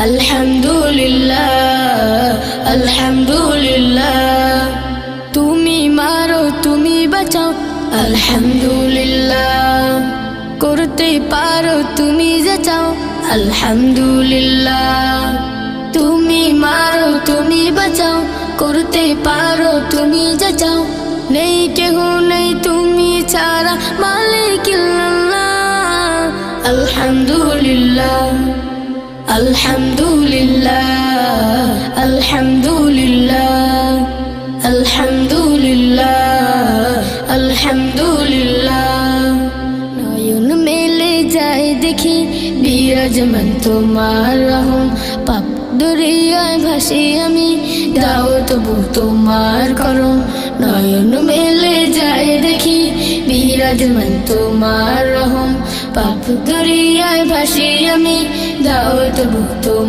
আলহামদুলিল্লাহ আলহামদুলিল্লাহ। তুমি মারো তুমি বাঁচাও আলহামদুলিল্লাহ। করতে পারো তুমি যা চাও আলহামদুলিল্লাহ। তুমি মারো তুমি বাঁচাও, করতে পারো তুমি যা চাও। নেই কেহ নেই তুমি ছাড়া মালিক ইল্লাল্লাহ। আলহামদুলিল্লাহ আলহামদুলিল্লাহ আলহামদুলিল্লাহ আলহামদুলিল্লাহ আলহামদুলিল্লাহ। নয়ন মেলে যায় দেখি বিরাজমান তোমার রহম। পাপ দরিয়ায় ভাসি আমি, দাও তবু তোমার করম। নয়ন মেলে যায় দেখি বিরাজমান তোমার রহম। পাপ দরিয়ায় ভাসি আমি, দাও তবু তোমার